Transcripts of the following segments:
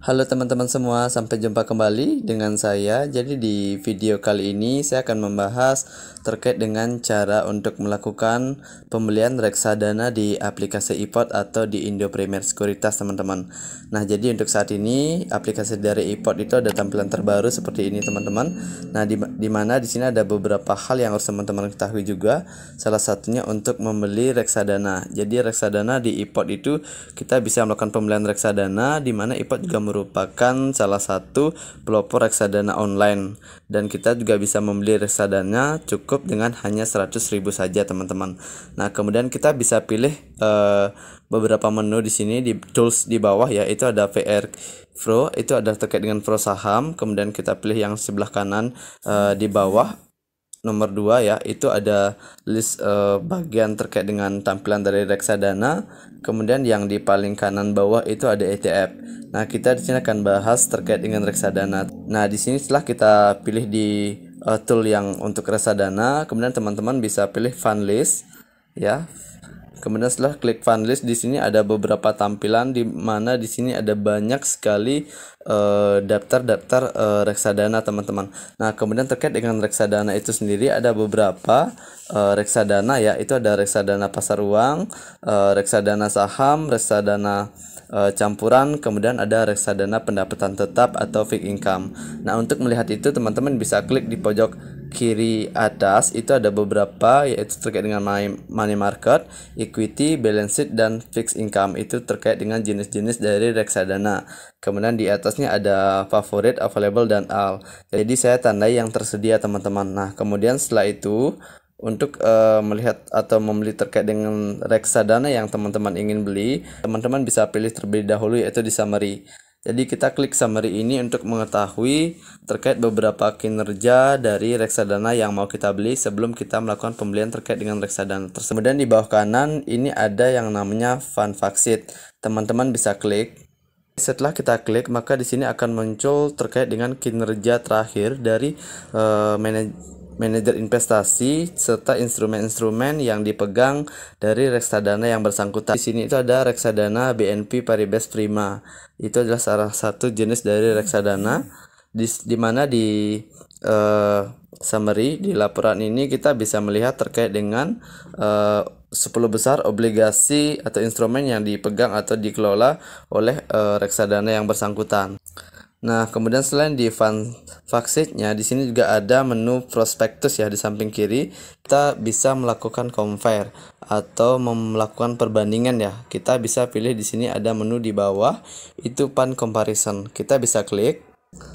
Halo teman-teman semua, sampai jumpa kembali dengan saya. Jadi di video kali ini saya akan membahas terkait dengan cara untuk melakukan pembelian reksadana di aplikasi iPod atau di Indo Premier Sekuritas, teman-teman. Nah, jadi untuk saat ini aplikasi dari iPod itu ada tampilan terbaru seperti ini, teman-teman. Nah, di mana di sini ada beberapa hal yang harus teman-teman ketahui juga. Salah satunya untuk membeli reksadana. Jadi reksadana di iPod itu kita bisa melakukan pembelian reksadana, di mana iPod juga merupakan salah satu pelopor reksadana online, dan kita juga bisa membeli reksadana cukup dengan hanya 100.000 saja, teman-teman. Nah, kemudian kita bisa pilih beberapa menu di sini di tools di bawah ya, itu ada VR Pro, itu ada terkait dengan pro saham. Kemudian kita pilih yang sebelah kanan di bawah nomor 2 ya, itu ada list bagian terkait dengan tampilan dari reksadana. Kemudian yang di paling kanan bawah itu ada ETF. Nah, kita di sini akan bahas terkait dengan reksadana. Nah, di sini setelah kita pilih di tool yang untuk reksadana, kemudian teman-teman bisa pilih fund list ya. Kemudian setelah klik fund list, di sini ada beberapa tampilan, di mana di sini ada banyak sekali daftar-daftar reksadana, teman-teman. Nah, kemudian terkait dengan reksadana itu sendiri ada beberapa reksadana ya, itu ada reksadana pasar uang, reksadana saham, reksadana campuran, kemudian ada reksadana pendapatan tetap atau fixed income. Nah, untuk melihat itu teman-teman bisa klik di pojok kiri atas, itu ada beberapa, yaitu terkait dengan money market, equity, balance sheet, dan fixed income. Itu terkait dengan jenis-jenis dari reksadana. Kemudian di atasnya ada favorite, available, dan all. Jadi saya tandai yang tersedia, teman-teman. Nah, kemudian setelah itu untuk melihat atau membeli terkait dengan reksadana yang teman-teman ingin beli, teman-teman bisa pilih terlebih dahulu, yaitu di summary. Jadi kita klik summary ini untuk mengetahui terkait beberapa kinerja dari reksadana yang mau kita beli sebelum kita melakukan pembelian terkait dengan reksadana tersebut. Kemudian di bawah kanan ini ada yang namanya fund fact sheet. Teman-teman bisa klik. Setelah kita klik, maka di sini akan muncul terkait dengan kinerja terakhir dari manajer investasi serta instrumen-instrumen yang dipegang dari reksadana yang bersangkutan. Di sini itu ada reksadana BNP Paribas Prima. Itu adalah salah satu jenis dari reksadana, di mana di summary di laporan ini kita bisa melihat terkait dengan 10 besar obligasi atau instrumen yang dipegang atau dikelola oleh reksadana yang bersangkutan. Nah, kemudian selain di fund fact sheet-nya, di sini juga ada menu prospektus ya, di samping kiri. Kita bisa melakukan compare atau melakukan perbandingan ya. Kita bisa pilih di sini ada menu di bawah, itu fund comparison. Kita bisa klik.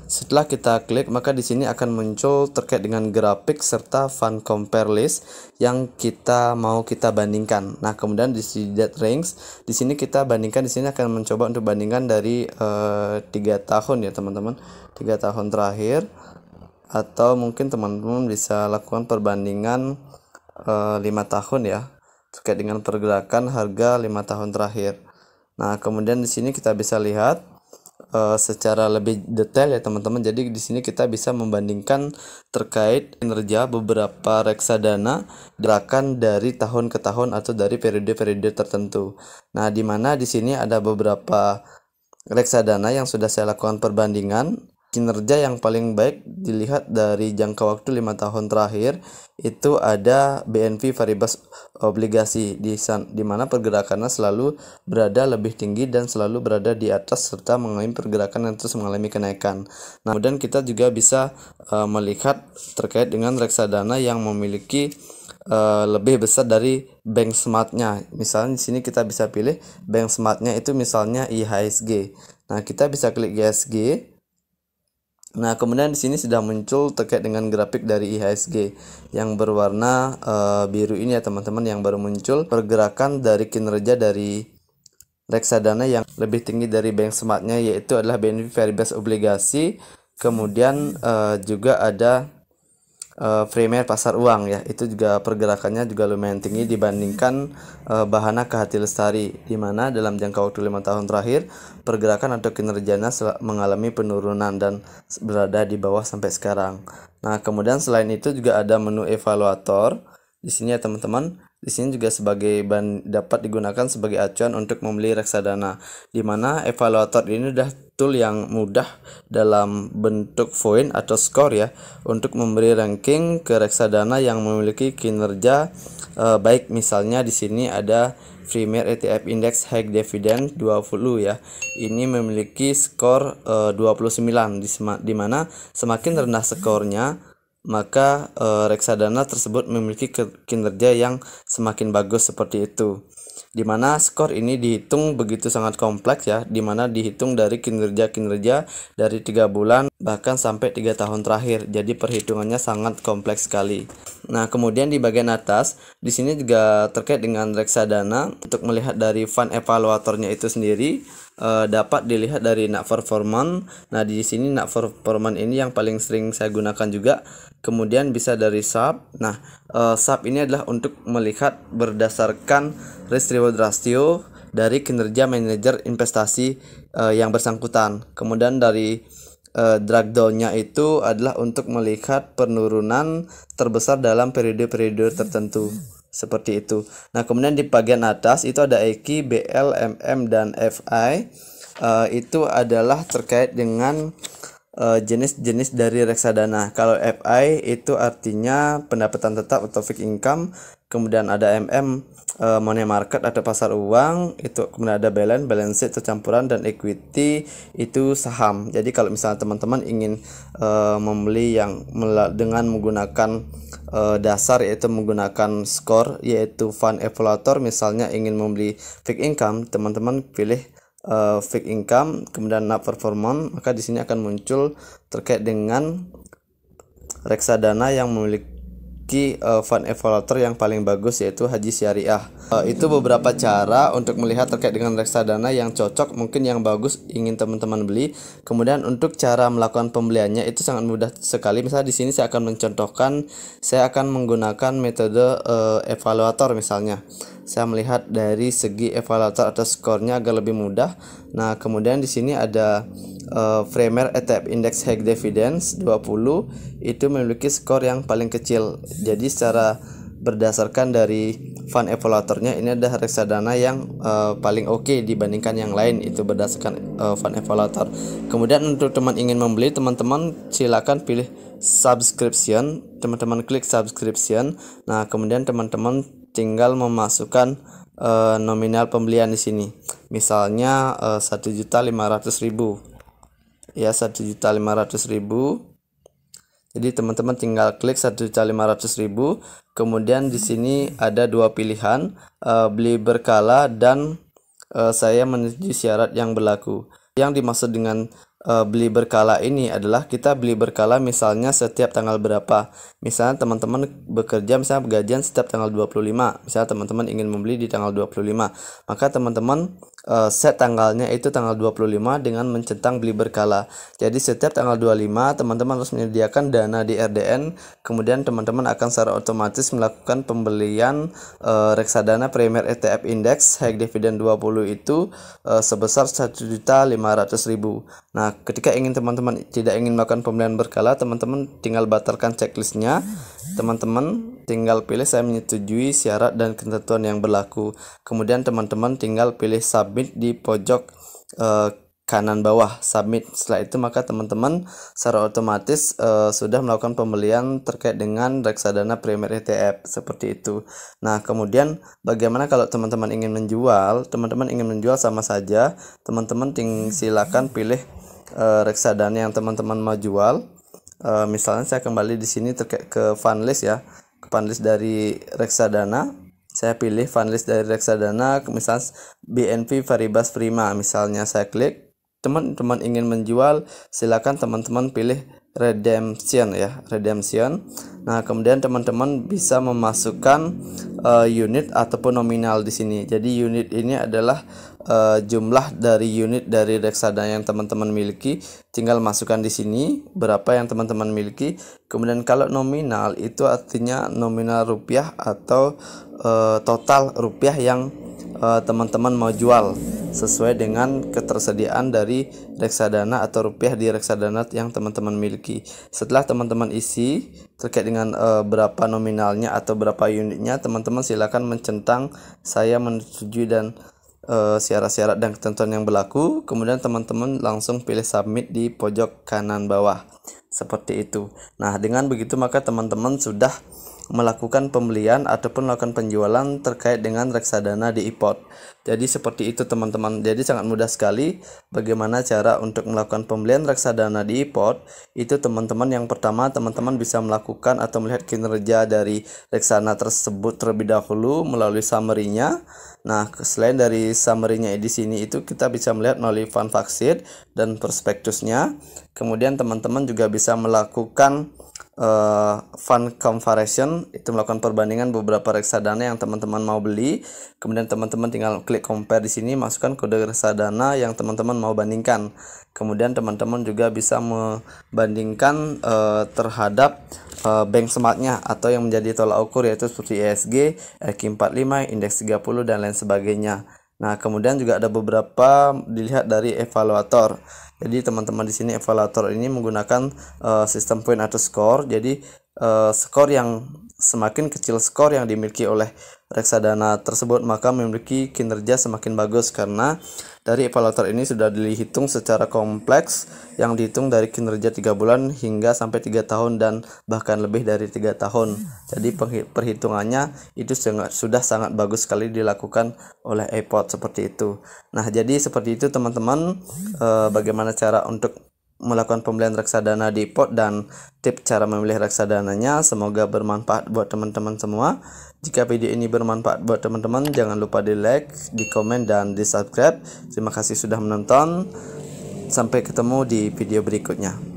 Setelah kita klik, maka di sini akan muncul terkait dengan grafik serta fund compare list yang kita mau kita bandingkan. Nah, kemudian di sini date range, di sini kita bandingkan, di sini akan mencoba untuk bandingkan dari 3 tahun ya, teman-teman. 3 tahun terakhir, atau mungkin teman-teman bisa lakukan perbandingan 5 tahun ya, terkait dengan pergerakan harga 5 tahun terakhir. Nah, kemudian di sini kita bisa lihat secara lebih detail ya, teman-teman. Jadi di sini kita bisa membandingkan terkait kinerja beberapa reksadana gerakan dari tahun ke tahun atau dari periode-periode tertentu. Nah, di mana di sini ada beberapa reksadana yang sudah saya lakukan perbandingan. Kinerja yang paling baik dilihat dari jangka waktu 5 tahun terakhir, itu ada BNP Paribas obligasi, di mana pergerakannya selalu berada lebih tinggi dan selalu berada di atas serta mengalami pergerakan yang terus mengalami kenaikan. Nah, kemudian kita juga bisa melihat terkait dengan reksadana yang memiliki lebih besar dari benchmarknya. Misalnya di sini kita bisa pilih benchmarknya itu misalnya IHSG. Nah, kita bisa klik IHSG. Nah, kemudian di sini sudah muncul terkait dengan grafik dari IHSG yang berwarna biru ini ya, teman-teman, yang baru muncul pergerakan dari kinerja dari reksadana yang lebih tinggi dari benchmarknya, yaitu adalah BNP Paribas obligasi. Kemudian juga ada Premier pasar uang ya, itu juga pergerakannya juga lumayan tinggi dibandingkan Bahana Kehati Lestari, di mana dalam jangka waktu 5 tahun terakhir pergerakan atau kinerjanya mengalami penurunan dan berada di bawah sampai sekarang. Nah, kemudian selain itu juga ada menu evaluator di sini ya, teman-teman. Di sini juga dapat digunakan sebagai acuan untuk membeli reksadana, di mana evaluator ini sudah tool yang mudah dalam bentuk poin atau skor ya, untuk memberi ranking ke reksadana yang memiliki kinerja baik. Misalnya di sini ada Premier ETF Index High Dividend 20 ya. Ini memiliki skor 29, di mana semakin rendah skornya maka reksadana tersebut memiliki kinerja yang semakin bagus, seperti itu. Dimana skor ini dihitung begitu sangat kompleks ya, dimana dihitung dari kinerja-kinerja dari 3 bulan bahkan sampai 3 tahun terakhir. Jadi perhitungannya sangat kompleks sekali. Nah, kemudian di bagian atas di sini juga terkait dengan reksadana. Untuk melihat dari fund evaluatornya itu sendiri, dapat dilihat dari NAV performance. Nah, di sini NAV performance ini yang paling sering saya gunakan juga. Kemudian bisa dari SAP. Nah, SAP ini adalah untuk melihat berdasarkan risk reward ratio dari kinerja manajer investasi yang bersangkutan. Kemudian dari drag down-nya itu adalah untuk melihat penurunan terbesar dalam periode-periode tertentu, seperti itu. Nah, kemudian di bagian atas itu ada EKI, BL, MM, dan FI. Itu adalah terkait dengan jenis-jenis dari reksadana. Kalau FI itu artinya pendapatan tetap atau fixed income. Kemudian ada MM, money market atau pasar uang. Itu kemudian ada balance sheet atau campuran, dan equity itu saham. Jadi kalau misalnya teman-teman ingin membeli yang dengan menggunakan dasar, yaitu menggunakan skor, yaitu fund evaluator, misalnya ingin membeli fixed income, teman-teman pilih fixed income, kemudian NAV performance, maka di sini akan muncul terkait dengan reksadana yang memiliki fund evaluator yang paling bagus, yaitu Haji Syariah. Itu beberapa cara untuk melihat terkait dengan reksadana yang cocok, mungkin yang bagus ingin teman-teman beli. Kemudian untuk cara melakukan pembeliannya itu sangat mudah sekali. Misalnya di sini saya akan mencontohkan, saya akan menggunakan metode evaluator. Misalnya saya melihat dari segi evaluator atau skornya agar lebih mudah. Nah, kemudian di sini ada Premier ETF Index High Dividends 20, itu memiliki skor yang paling kecil. Jadi secara berdasarkan dari fund evaluatornya, ini adalah reksadana yang paling oke dibandingkan yang lain, itu berdasarkan fund evaluator. Kemudian untuk teman ingin membeli, teman-teman silakan pilih subscription, teman-teman klik subscription. Nah, kemudian teman-teman tinggal memasukkan nominal pembelian di sini. Misalnya 1.500.000 ya, 1.500.000. Jadi teman-teman tinggal klik 1.500.000. Kemudian di sini ada dua pilihan, beli berkala dan saya menuju syarat yang berlaku. Yang dimaksud dengan beli berkala ini adalah kita beli berkala misalnya setiap tanggal berapa. Misalnya teman-teman bekerja, misalnya gajian setiap tanggal 25. Misalnya teman-teman ingin membeli di tanggal 25, maka teman-teman set tanggalnya itu tanggal 25 dengan mencentang beli berkala. Jadi setiap tanggal 25 teman-teman harus menyediakan dana di RDN. Kemudian teman-teman akan secara otomatis melakukan pembelian reksadana Premier ETF Index High Dividend 20 itu sebesar 1.500.000. Nah, ketika teman-teman tidak ingin melakukan pembelian berkala, teman-teman tinggal batalkan checklistnya. Teman-teman tinggal pilih saya menyetujui syarat dan ketentuan yang berlaku. Kemudian teman-teman tinggal pilih submit di pojok kanan bawah, submit. Setelah itu maka teman-teman secara otomatis sudah melakukan pembelian terkait dengan reksadana Premier ETF, seperti itu. Nah, kemudian bagaimana kalau teman-teman ingin menjual? Teman-teman ingin menjual sama saja, teman-teman silakan pilih reksadana yang teman-teman mau jual. Misalnya saya kembali di sini terkait ke fund list ya, ke fund list dari reksadana. Saya pilih fund list dari reksadana, misalnya BNP Paribas Prima. Misalnya saya klik. Teman-teman ingin menjual, silakan teman-teman pilih redemption ya, redemption. Nah, kemudian teman-teman bisa memasukkan unit ataupun nominal di sini. Jadi unit ini adalah jumlah dari unit dari reksadana yang teman-teman miliki. Tinggal masukkan di sini berapa yang teman-teman miliki. Kemudian kalau nominal itu artinya nominal rupiah atau total rupiah yang teman-teman mau jual sesuai dengan ketersediaan dari reksadana atau rupiah di reksadana yang teman-teman miliki. Setelah teman-teman isi terkait dengan berapa nominalnya atau berapa unitnya, teman-teman silakan mencentang saya menyetujui dan syarat-syarat dan ketentuan yang berlaku. Kemudian teman-teman langsung pilih submit di pojok kanan bawah seperti itu. Nah, dengan begitu maka teman-teman sudah melakukan pembelian ataupun melakukan penjualan terkait dengan reksadana di iPod. Jadi seperti itu teman-teman. Jadi sangat mudah sekali bagaimana cara untuk melakukan pembelian reksadana di iPod. Itu teman-teman, yang pertama teman-teman bisa melakukan atau melihat kinerja dari reksadana tersebut terlebih dahulu melalui summary-nya. Nah, selain dari summary-nya di sini itu kita bisa melihat melalui fund fact sheet dan prospektusnya. Kemudian teman-teman juga bisa melakukan fund comparison, itu melakukan perbandingan beberapa reksadana yang teman-teman mau beli. Kemudian teman-teman tinggal klik compare di sini, masukkan kode reksadana yang teman-teman mau bandingkan. Kemudian teman-teman juga bisa membandingkan terhadap benchmarknya atau yang menjadi tolak ukur, yaitu seperti ESG, EQ45, indeks 30 dan lain sebagainya. Nah, kemudian juga ada beberapa dilihat dari evaluator. Jadi teman-teman di sini evaluator ini menggunakan sistem point atau skor. Jadi skor yang semakin kecil skor yang dimiliki oleh reksadana tersebut, maka memiliki kinerja semakin bagus, karena dari evaluator ini sudah dihitung secara kompleks yang dihitung dari kinerja 3 bulan hingga sampai 3 tahun dan bahkan lebih dari 3 tahun. Jadi perhitungannya itu sudah sangat bagus sekali dilakukan oleh iPod seperti itu. Nah, jadi seperti itu teman-teman, bagaimana cara untuk melakukan pembelian reksadana di iPod dan tips cara memilih reksadananya. Semoga bermanfaat buat teman-teman semua. Jika video ini bermanfaat buat teman-teman, jangan lupa di like, di komen, dan di subscribe. Terima kasih sudah menonton. Sampai ketemu di video berikutnya.